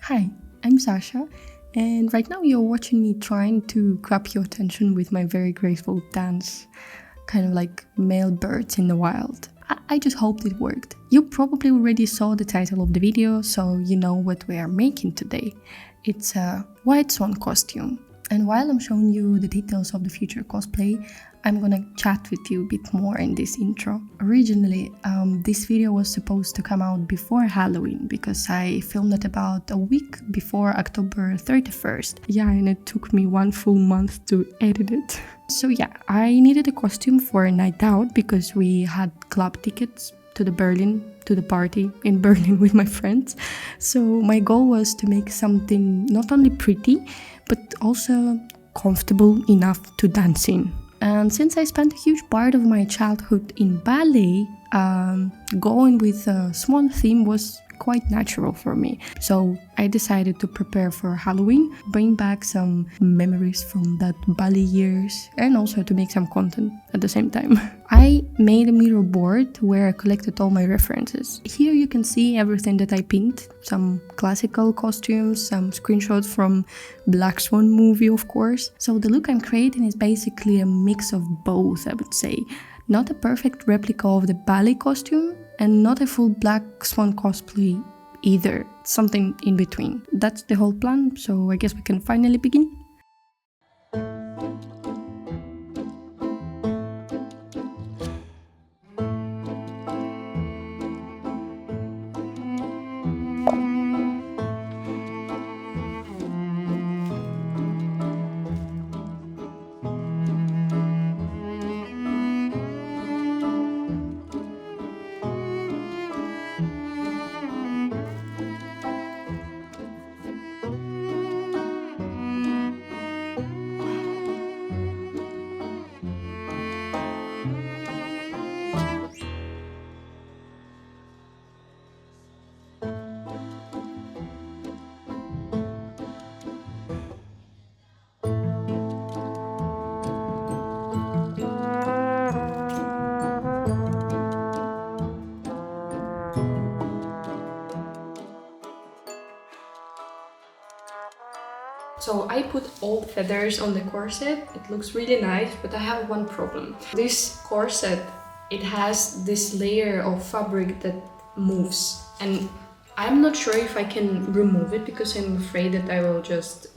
Hi, I'm Sasha, and right now you're watching me trying to grab your attention with my very graceful dance, kind of like male birds in the wild. I just hoped it worked. You probably already saw the title of the video, so you know what we are making today. It's a white swan costume. And while I'm showing you the details of the future cosplay, I'm gonna chat with you a bit more in this intro. Originally, this video was supposed to come out before Halloween because I filmed it about a week before October 31st. Yeah, and it took me one full month to edit it. So yeah, I needed a costume for a night out because we had club tickets to the party in Berlin with my friends. So my goal was to make something not only pretty, but also comfortable enough to dance in. And since I spent a huge part of my childhood in ballet, going with a swan theme was quite natural for me. So I decided to prepare for Halloween, bring back some memories from that ballet years, and also to make some content at the same time. I made a mirror board where I collected all my references. Here you can see everything that I pinned, some classical costumes, some screenshots from Black Swan movie, of course. So the look I'm creating is basically a mix of both, I would say. Not a perfect replica of the ballet costume, and not a full Black Swan cosplay either. Something in between. That's the whole plan, so I guess we can finally begin. So I put all feathers on the corset. It looks really nice, but I have one problem. This corset, it has this layer of fabric that moves, and I'm not sure if I can remove it because I'm afraid that I will just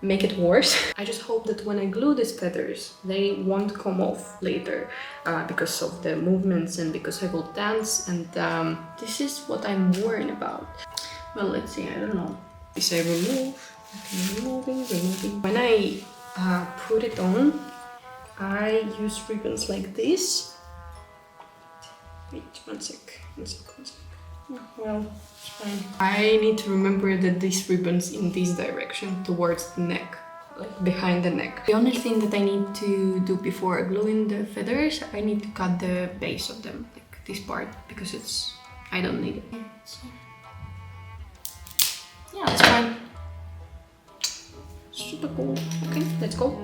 make it worse. I just hope that when I glue these feathers, they won't come off later because of the movements and because I will dance, and this is what I'm worried about. Well, let's see, I don't know. This I remove. Removing. When I put it on, I use ribbons like this. Wait, one sec. Oh, well, it's fine. I need to remember that this ribbon's in this direction, towards the neck, like behind the neck. The only thing that I need to do before gluing the feathers, I need to cut the base of them, like this part, because I don't need it. So, yeah, that's fine. Super cool. Okay, let's go.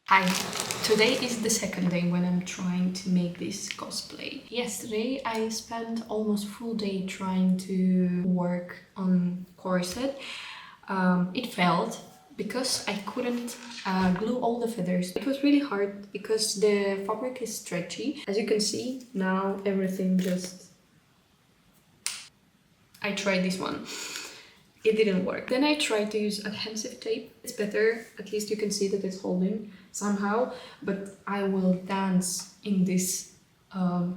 Hi, today is the second day when I'm trying to make this cosplay. Yesterday I spent almost full day trying to work on corset. It failed because I couldn't glue all the feathers. It was really hard because the fabric is stretchy. As you can see, now everything just... I tried this one. It didn't work. Then I tried to use adhesive tape. It's better, at least you can see that it's holding somehow, but I will dance in this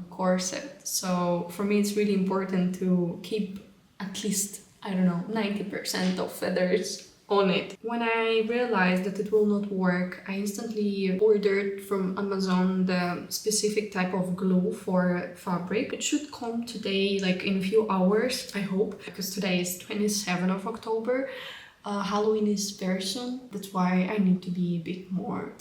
corset. So for me it's really important to keep at least, I don't know, 90% of feathers on it. When I realized that it will not work, I instantly ordered from Amazon the specific type of glue for fabric. It should come today, like in a few hours, I hope, because today is 27th of October. Halloween is very soon, that's why I need to be a bit more...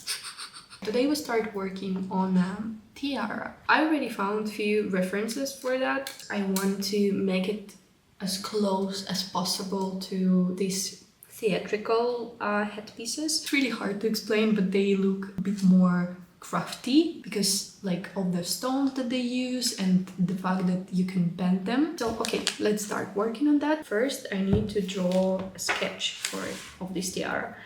Today we start working on a tiara. I already found a few references for that. I want to make it as close as possible to these theatrical headpieces. It's really hard to explain, but they look a bit more crafty because like of the stones that they use and the fact that you can bend them. So okay, let's start working on that. First I need to draw a sketch of this tiara.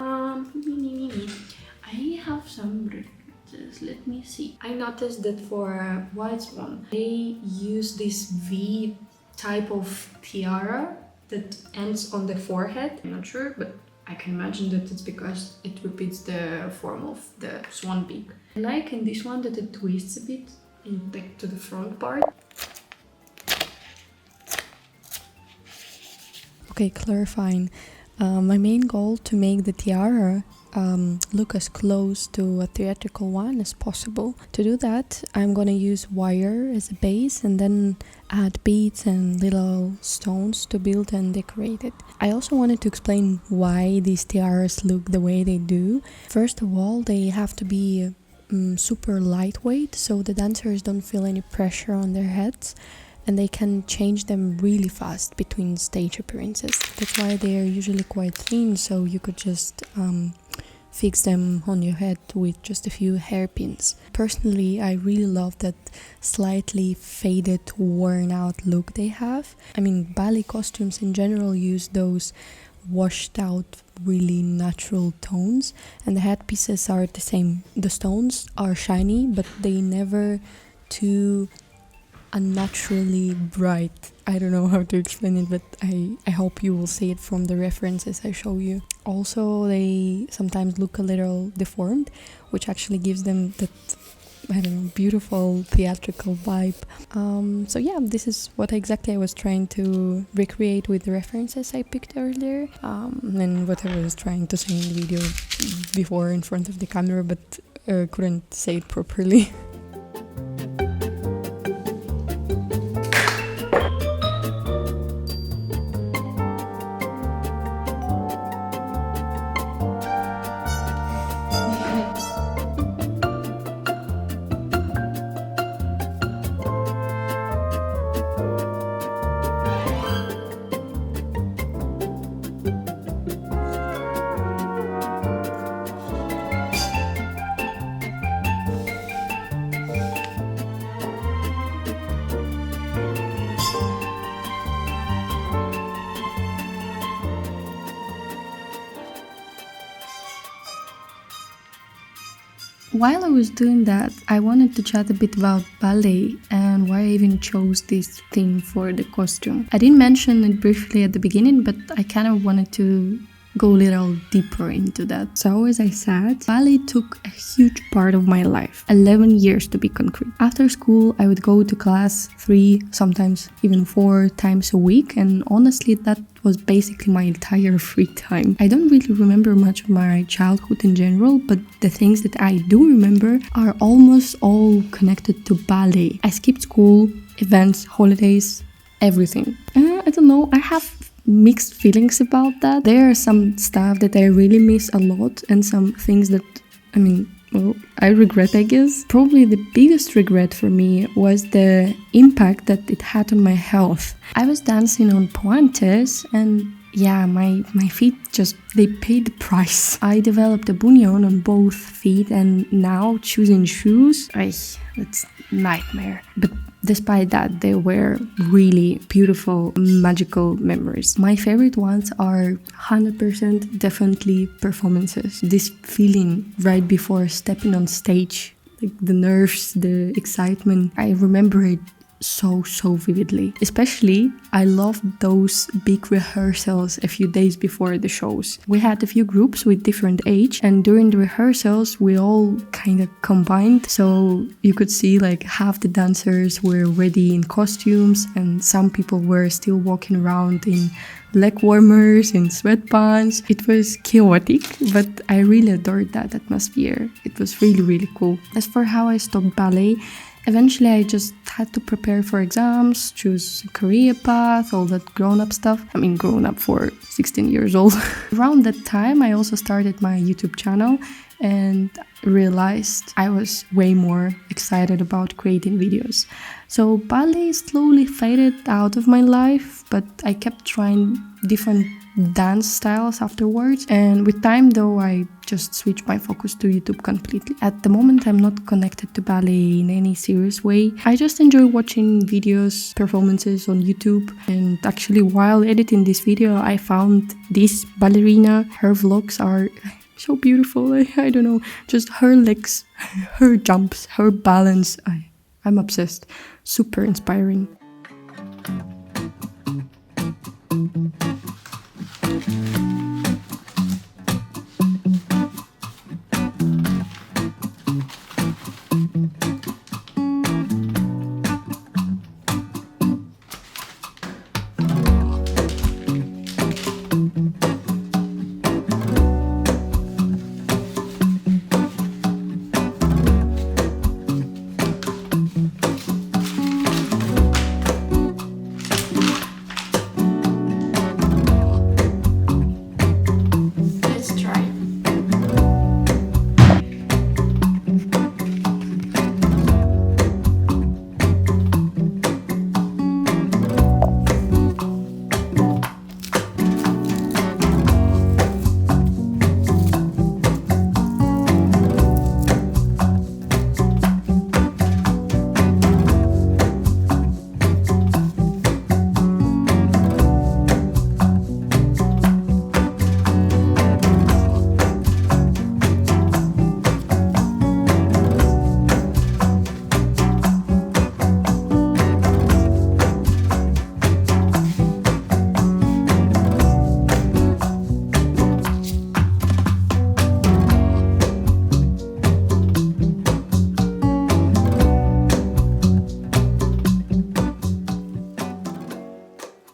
I have some references, let me see. I noticed that for white swan, they use this V type of tiara that ends on the forehead. I'm not sure, but I can imagine that it's because it repeats the form of the swan beak. I like in this one that it twists a bit like to the front part. Okay, clarifying. My main goal to make the tiara look as close to a theatrical one as possible. To do that, I'm gonna use wire as a base and then add beads and little stones to build and decorate it. I also wanted to explain why these tiaras look the way they do. First of all, they have to be super lightweight so the dancers don't feel any pressure on their heads, and they can change them really fast between stage appearances. That's why they are usually quite thin, so you could just fix them on your head with just a few hairpins. Personally, I really love that slightly faded, worn out look they have. I mean, ballet costumes in general use those washed out, really natural tones, and the headpieces are the same. The stones are shiny, but they never too unnaturally bright. I don't know how to explain it, but I hope you will see it from the references I show you. Also, they sometimes look a little deformed, which actually gives them that, I don't know, beautiful theatrical vibe. So yeah, this is what exactly I was trying to recreate with the references I picked earlier, and what I was trying to say in the video before in front of the camera, but couldn't say it properly. While I was doing that, I wanted to chat a bit about ballet and why I even chose this theme for the costume. I didn't mention it briefly at the beginning, but I kind of wanted to go a little deeper into that. So as I said, ballet took a huge part of my life, 11 years to be concrete. After school, I would go to class 3, sometimes even 4 times a week, and honestly that was basically my entire free time. I don't really remember much of my childhood in general, but the things that I do remember are almost all connected to ballet. I skipped school, events, holidays, everything. I don't know, I have mixed feelings about that. There are some stuff that I really miss a lot and some things that, I regret, I guess. Probably the biggest regret for me was the impact that it had on my health. I was dancing on pointes and yeah, my feet just, they paid the price. I developed a bunion on both feet, and now choosing shoes, that's nightmare. But despite that, they were really beautiful, magical memories. My favorite ones are 100% definitely performances. This feeling right before stepping on stage, like the nerves, the excitement, I remember it so vividly. Especially, I loved those big rehearsals a few days before the shows. We had a few groups with different age, and during the rehearsals we all kind of combined, so you could see like half the dancers were ready in costumes and some people were still walking around in leg warmers and sweatpants. It was chaotic, but I really adored that atmosphere. It was really cool. As for how I stopped ballet, eventually I just had to prepare for exams, choose a career path, all that grown-up stuff. I mean, grown up for 16 years old. Around that time, I also started my YouTube channel and realized I was way more excited about creating videos. So ballet slowly faded out of my life, but I kept trying different dance styles afterwards, and with time though I just switched my focus to YouTube completely. At the moment I'm not connected to ballet in any serious way. I just enjoy watching videos, performances on YouTube, and actually while editing this video I found this ballerina. Her vlogs are so beautiful. I don't know, just her legs, her jumps, her balance. I'm obsessed. Super inspiring.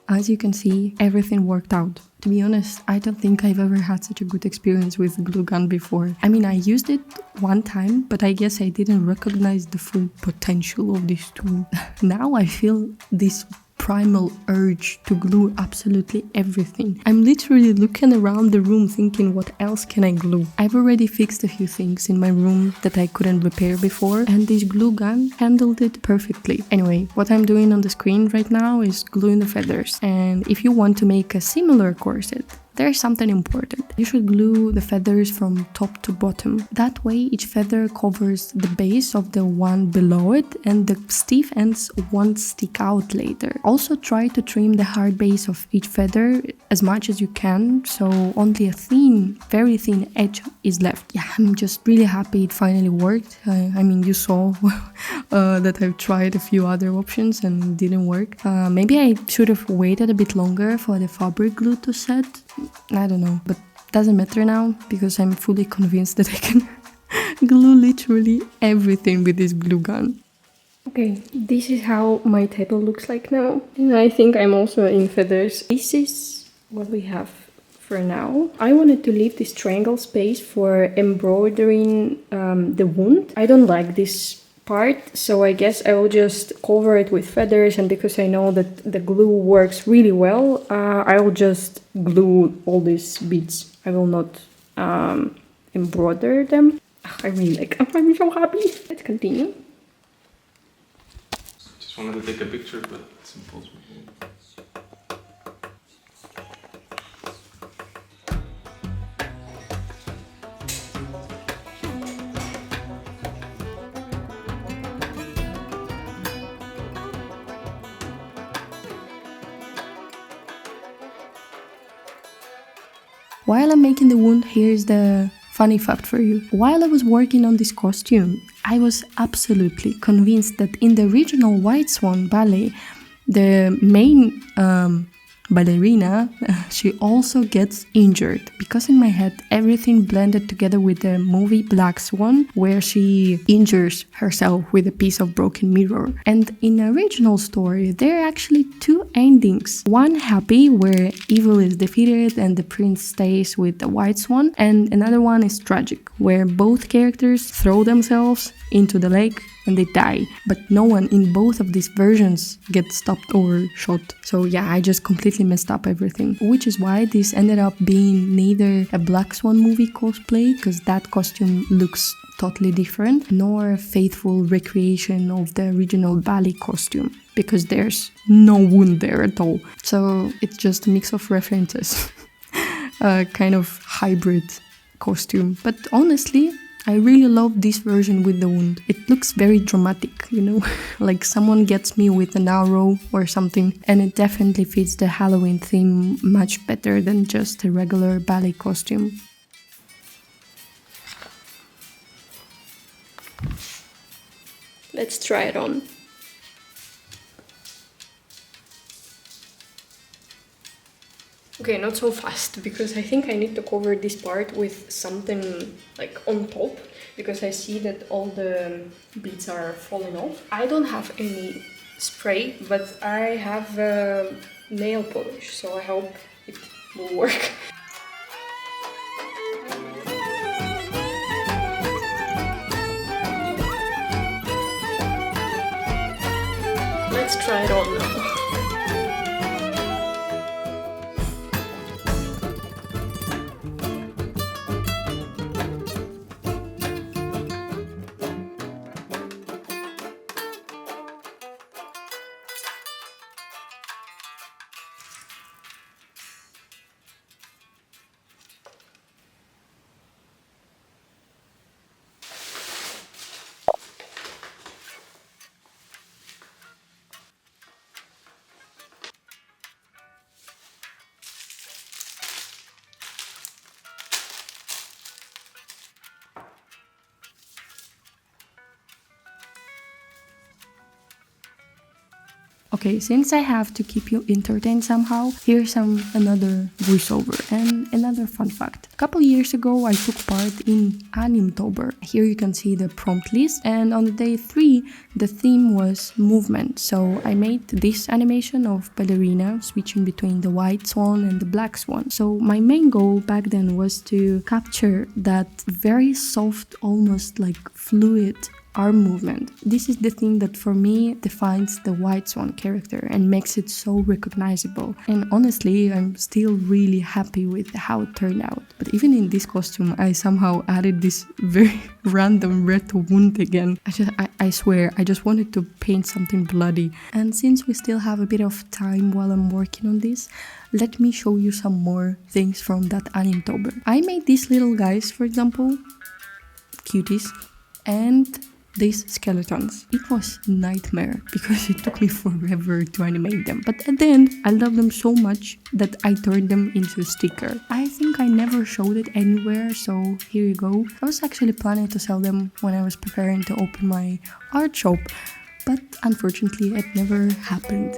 As you can see, everything worked out. To be honest, I don't think I've ever had such a good experience with glue gun before. I mean, I used it one time, but I guess I didn't recognize the full potential of this tool. Now I feel this primal urge to glue absolutely everything. I'm literally looking around the room thinking, what else can I glue? I've already fixed a few things in my room that I couldn't repair before, and this glue gun handled it perfectly. Anyway, what I'm doing on the screen right now is gluing the feathers, and if you want to make a similar corset, there's something important. You should glue the feathers from top to bottom. That way each feather covers the base of the one below it and the stiff ends won't stick out later. Also try to trim the hard base of each feather as much as you can, so only a thin, very thin edge is left. Yeah, I'm just really happy it finally worked. I mean, you saw that I've tried a few other options and it didn't work. Maybe I should have waited a bit longer for the fabric glue to set. I don't know, but doesn't matter now because I'm fully convinced that I can glue literally everything with this glue gun. Okay, this is how my table looks like now, and I think I'm also in feathers. This is what we have for now. I wanted to leave this triangle space for embroidering the wound. I don't like this part, so I guess I will just cover it with feathers, and because I know that the glue works really well, I will just glue all these beads. I will not embroider them. I really like them. I'm so happy. Let's continue. Just wanted to take a picture, but it's impossible. While I'm making the wound, here's the funny fact for you. While I was working on this costume, I was absolutely convinced that in the original White Swan ballet, the main ballerina, she also gets injured, because in my head everything blended together with the movie Black Swan, where she injures herself with a piece of broken mirror. And in the original story there are actually two endings, one happy where evil is defeated and the prince stays with the White Swan, and another one is tragic where both characters throw themselves into the lake and they die, but no one in both of these versions gets stopped or shot. So yeah, I just completely messed up everything, which is why this ended up being neither a Black Swan movie cosplay, because that costume looks totally different, nor a faithful recreation of the original ballet costume, because there's no wound there at all. So it's just a mix of references, a kind of hybrid costume. But honestly, I really love this version with the wound. It looks very dramatic, you know, like someone gets me with an arrow or something, and it definitely fits the Halloween theme much better than just a regular ballet costume. Let's try it on. Okay, not so fast, because I think I need to cover this part with something like on top, because I see that all the beads are falling off. I don't have any spray, but I have nail polish, so I hope it will work. Let's try it on now. Okay, since I have to keep you entertained somehow, here's another voiceover and another fun fact. A couple years ago I took part in Animtober. Here you can see the prompt list, and on the day 3 the theme was movement. So I made this animation of ballerina switching between the White Swan and the Black Swan. So my main goal back then was to capture that very soft, almost like fluid arm movement. This is the thing that for me defines the White Swan character and makes it so recognizable. And honestly, I'm still really happy with how it turned out. But even in this costume, I somehow added this very random red wound again. I swear, I just wanted to paint something bloody. And since we still have a bit of time while I'm working on this, let me show you some more things from that Animtober. I made these little guys, for example, cuties, and these skeletons. It was a nightmare because it took me forever to animate them. But at the end, I loved them so much that I turned them into a sticker. I think I never showed it anywhere, so here you go. I was actually planning to sell them when I was preparing to open my art shop, but unfortunately it never happened.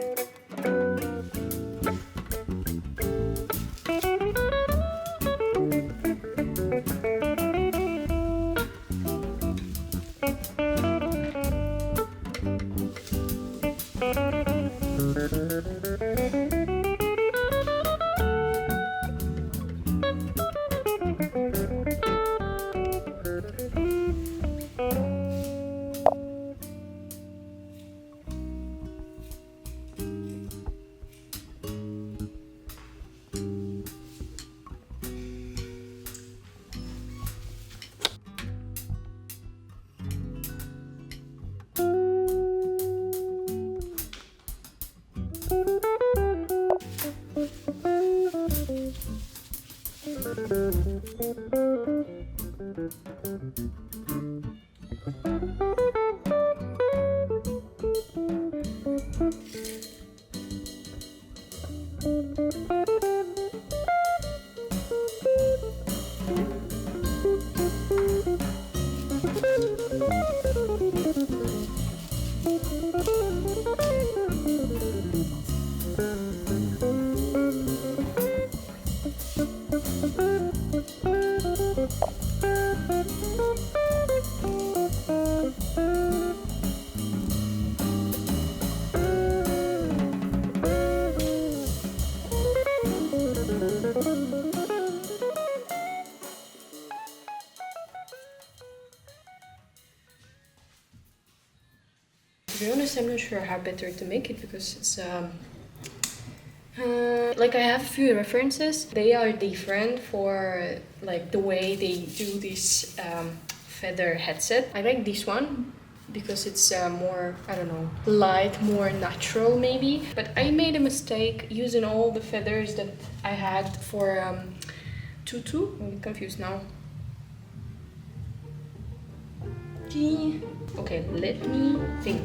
To be honest, I'm not sure how better to make it because it's like I have a few references. They are different for like the way they do this feather headset. I like this one because it's more, I don't know, light, more natural maybe. But I made a mistake using all the feathers that I had for tutu. I'm confused now. Okay, let me think.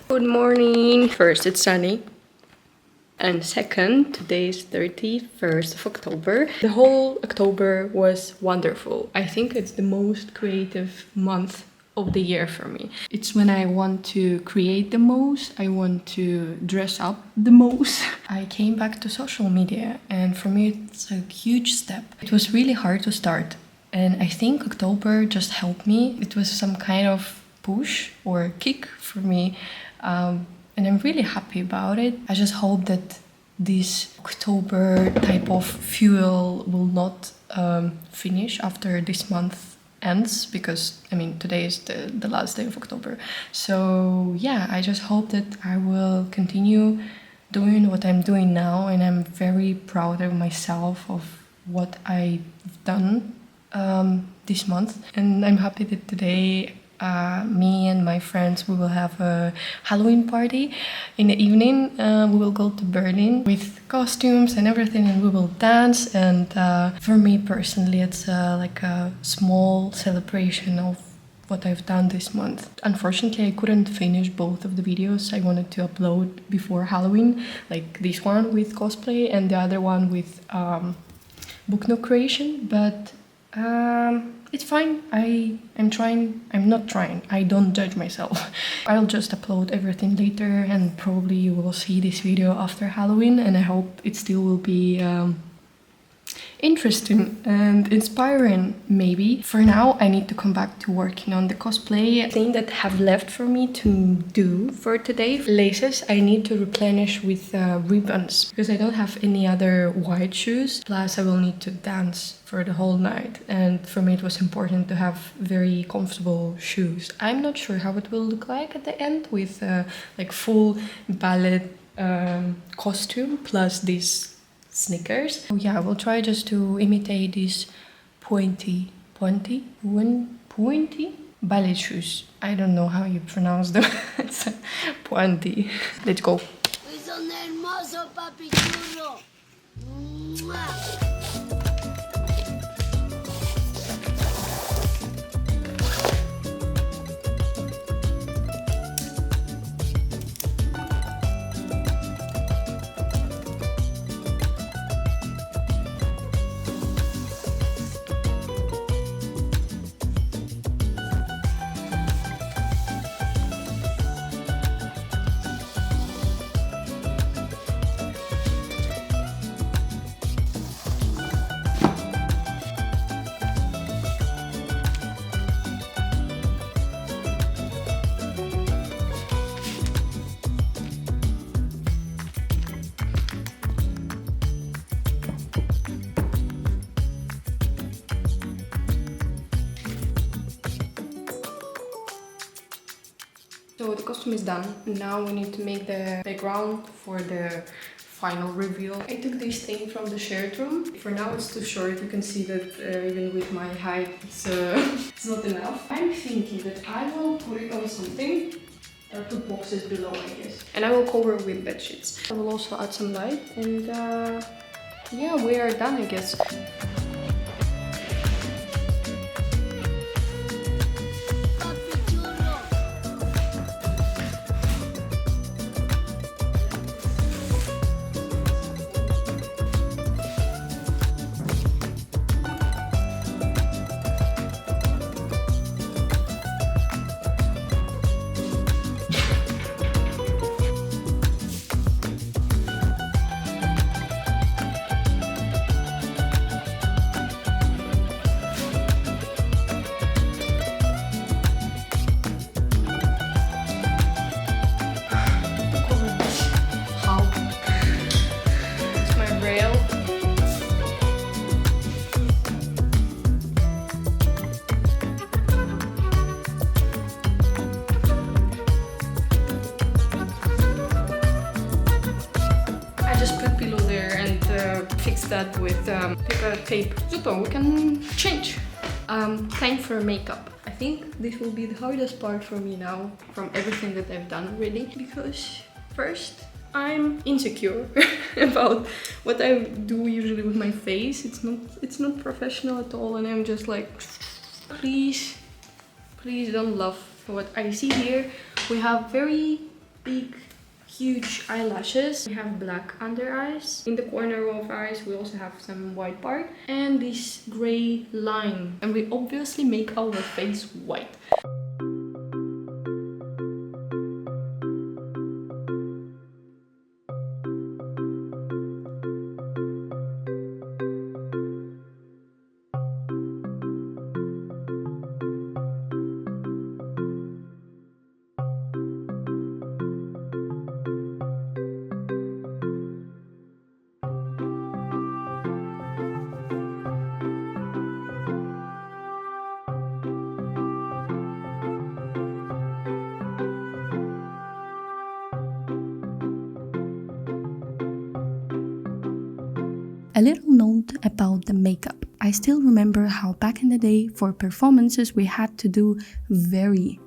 Good morning. First, it's sunny. And second, today is 31st of October. The whole October was wonderful. I think it's the most creative month of the year for me. It's when I want to create the most, I want to dress up the most. I came back to social media and for me it's a huge step. It was really hard to start and I think October just helped me. It was some kind of push or kick for me. And I'm really happy about it. I just hope that this October type of fuel will not finish after this month ends because, I mean, today is the last day of October. So yeah, I just hope that I will continue doing what I'm doing now and I'm very proud of myself of what I've done this month. And I'm happy that today me and my friends, we will have a Halloween party in the evening. We will go to Berlin with costumes and everything and we will dance. And for me personally, it's like a small celebration of what I've done this month. Unfortunately, I couldn't finish both of the videos I wanted to upload before Halloween, like this one with cosplay and the other one with book note creation, but it's fine. I'm not trying. I don't judge myself. I'll just upload everything later and probably you will see this video after Halloween and I hope it still will be interesting and inspiring maybe. For now, I need to come back to working on the cosplay. Thing that have left for me to do for today. Laces I need to replenish with ribbons because I don't have any other white shoes. Plus I will need to dance for the whole night and for me it was important to have very comfortable shoes. I'm not sure how it will look like at the end with like full ballet costume plus these sneakers. So yeah, I will try just to imitate these pointy ballet shoes. I don't know how you pronounce them. It's pointy. Let's go. Es un hermoso papi chulo. ¡Mua! So the costume is done. Now we need to make the background for the final reveal. I took this thing from the shared room. For now it's too short. You can see that even with my height it's not enough. I'm thinking that I will put it on something. There are 2 boxes below, I guess. And I will cover with bed sheets. I will also add some light and yeah, we are done, I guess. That with paper tape. Super, we can change. Time for makeup. I think this will be the hardest part for me now from everything that I've done already, because first I'm insecure about what I do usually with my face. It's not professional at all, and I'm just like, please don't laugh at what I see here. We have very big, huge eyelashes. We have black under eyes. In the corner of eyes we also have some white part and this gray line, and we obviously make our face white. A little note about the makeup. I still remember how back in the day for performances we had to do very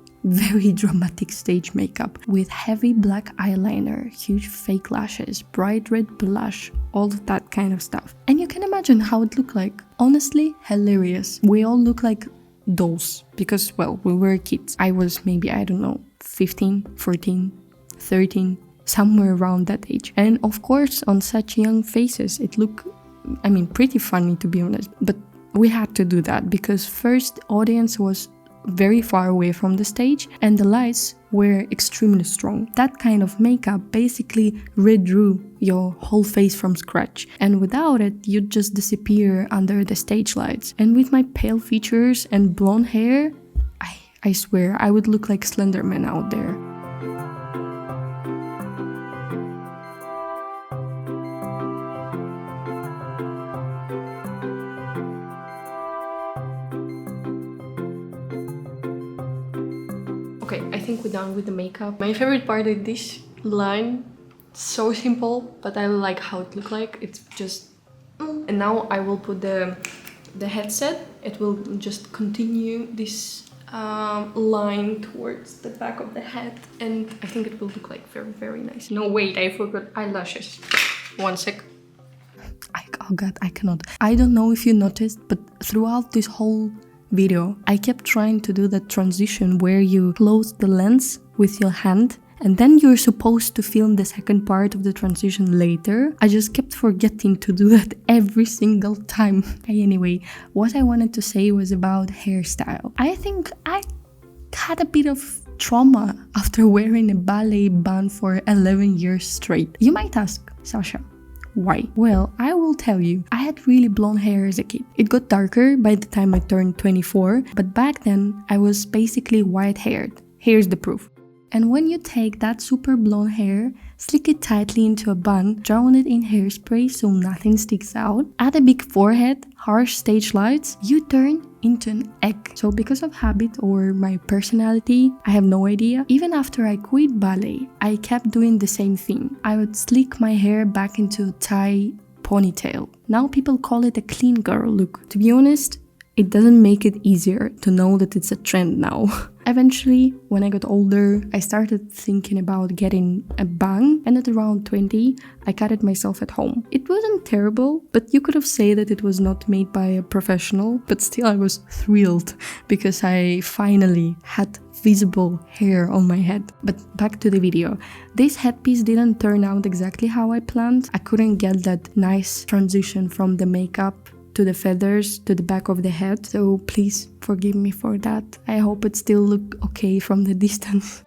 dramatic stage makeup with heavy black eyeliner, huge fake lashes, bright red blush, all of that kind of stuff. And you can imagine how it looked like. Honestly, hilarious. We all look like dolls because, well, we were kids. I was maybe, I don't know, 15, 14, 13, somewhere around that age. And of course, on such young faces, it looked, I mean, pretty funny to be honest. But we had to do that because first audience was very far away from the stage and the lights were extremely strong. That kind of makeup basically redrew your whole face from scratch, and without it you'd just disappear under the stage lights. And with my pale features and blonde hair, I swear I would look like Slender Man out there. Okay, I think we're done with the makeup. My favorite part is this line. So simple, but I like how it looks like. It's just... And now I will put the headset. It will just continue this line towards the back of the head. And I think it will look like very nice. No, wait, I forgot eyelashes. One sec. Oh god, I cannot. I don't know if you noticed, but throughout this whole video, I kept trying to do that transition where you close the lens with your hand and then you're supposed to film the second part of the transition later. I just kept forgetting to do that every single time. Anyway, what I wanted to say was about hairstyle. I think I had a bit of trauma after wearing a ballet bun for 11 years straight. You might ask, Sasha, why? Well, I will tell you. I had really blonde hair as a kid. It got darker by the time I turned 24, but back then I was basically white-haired. Here's the proof. And when you take that super blonde hair, slick it tightly into a bun, drown it in hairspray so nothing sticks out, add a big forehead, harsh stage lights, you turn into an egg. So because of habit or my personality, I have no idea. Even after I quit ballet, I kept doing the same thing. I would slick my hair back into a tie ponytail. Now people call it a clean girl look. To be honest, it doesn't make it easier to know that it's a trend now. Eventually, when I got older, I started thinking about getting a bang, and at around 20, I cut it myself at home. It wasn't terrible, but you could have said that it was not made by a professional, but still I was thrilled because I finally had visible hair on my head. But back to the video. This headpiece didn't turn out exactly how I planned. I couldn't get that nice transition from the makeup to the feathers to the back of the head, so please forgive me for that. I hope it still look okay from the distance.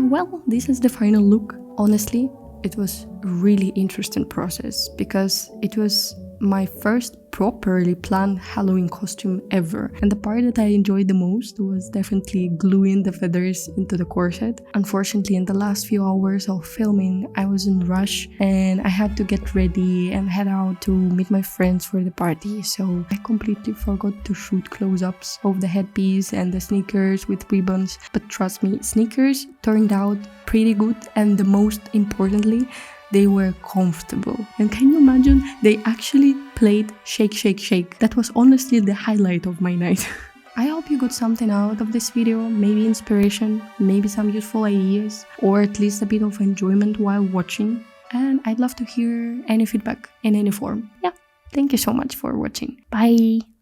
Well, this is the final look. Honestly, it was a really interesting process because it was my first properly planned Halloween costume ever. And the part that I enjoyed the most was definitely gluing the feathers into the corset. Unfortunately, in the last few hours of filming, I was in rush and I had to get ready and head out to meet my friends for the party. So I completely forgot to shoot close-ups of the headpiece and the sneakers with ribbons. But trust me, sneakers turned out pretty good, and the most importantly, they were comfortable. And can you imagine? They actually played Shake, Shake, Shake. That was honestly the highlight of my night. I hope you got something out of this video, maybe inspiration, maybe some useful ideas, or at least a bit of enjoyment while watching. And I'd love to hear any feedback in any form. Yeah, thank you so much for watching. Bye!